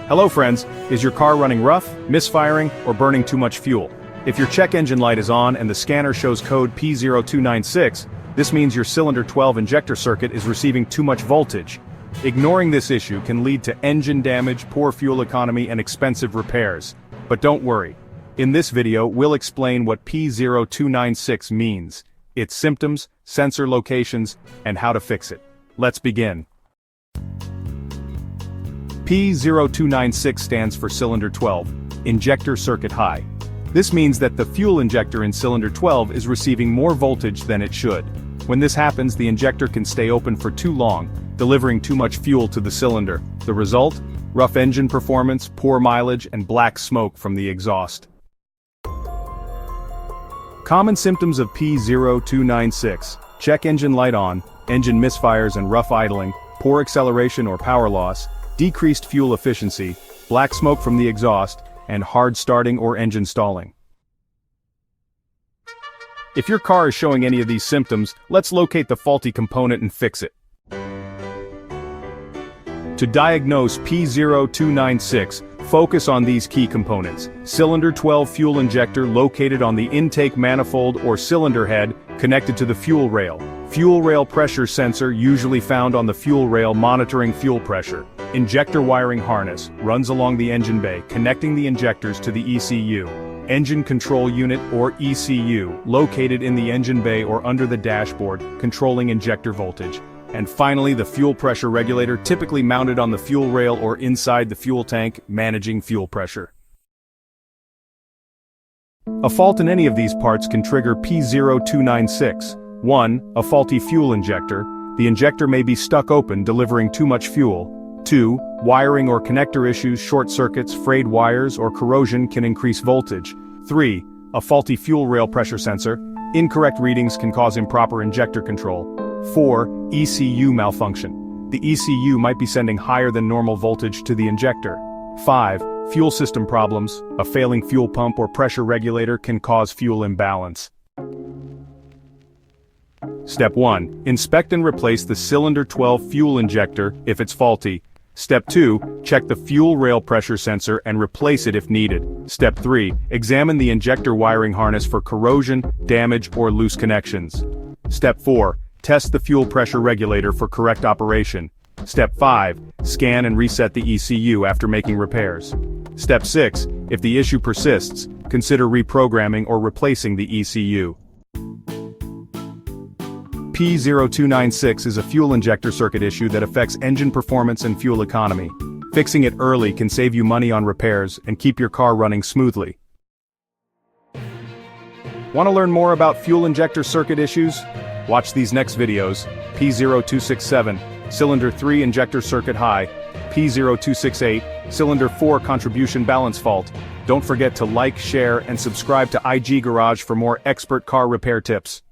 Hello friends, is your car running rough, misfiring, or burning too much fuel? If your check engine light is on and the scanner shows code P0296, this means your cylinder 12 injector circuit is receiving too much voltage. Ignoring this issue can lead to engine damage, poor fuel economy, and expensive repairs. But don't worry. In this video, we'll explain what P0296 means, its symptoms, sensor locations, and how to fix it. Let's begin. P0296 stands for cylinder 12, injector circuit high. This means that the fuel injector in cylinder 12 is receiving more voltage than it should. When this happens, the injector can stay open for too long, delivering too much fuel to the cylinder. The result? Rough engine performance, poor mileage, and black smoke from the exhaust. Common symptoms of P0296: check engine light on, engine misfires and rough idling, poor acceleration or power loss, decreased fuel efficiency, black smoke from the exhaust, and hard starting or engine stalling. If your car is showing any of these symptoms, let's locate the faulty component and fix it. To diagnose P0296, focus on these key components: cylinder 12 fuel injector located on the intake manifold or cylinder head connected to the fuel rail. Fuel rail pressure sensor usually found on the fuel rail monitoring fuel pressure. Injector wiring harness runs along the engine bay connecting the injectors to the ECU. Engine control unit or ECU located in the engine bay or under the dashboard controlling injector voltage. And finally, the fuel pressure regulator typically mounted on the fuel rail or inside the fuel tank managing fuel pressure. A fault in any of these parts can trigger P0296. 1. A faulty fuel injector. The injector may be stuck open, delivering too much fuel. 2. Wiring or connector issues, short circuits, frayed wires, or corrosion can increase voltage. 3. A faulty fuel rail pressure sensor. Incorrect readings can cause improper injector control. 4. ECU malfunction. The ECU might be sending higher than normal voltage to the injector. 5. Fuel system problems. A failing fuel pump or pressure regulator can cause fuel imbalance. Step 1. Inspect and replace the cylinder 12 fuel injector if it's faulty. Step 2. Check the fuel rail pressure sensor and replace it if needed. Step 3. Examine the injector wiring harness for corrosion, damage, or loose connections. Step 4. Test the fuel pressure regulator for correct operation. Step 5. Scan and reset the ECU after making repairs. Step 6. If the issue persists, consider reprogramming or replacing the ECU. P0296 is a fuel injector circuit issue that affects engine performance and fuel economy. Fixing it early can save you money on repairs and keep your car running smoothly. Want to learn more about fuel injector circuit issues? Watch these next videos: P0267, cylinder 3 injector circuit high, P0268, cylinder 4 contribution balance fault. Don't forget to like, share, and subscribe to IG Garage for more expert car repair tips.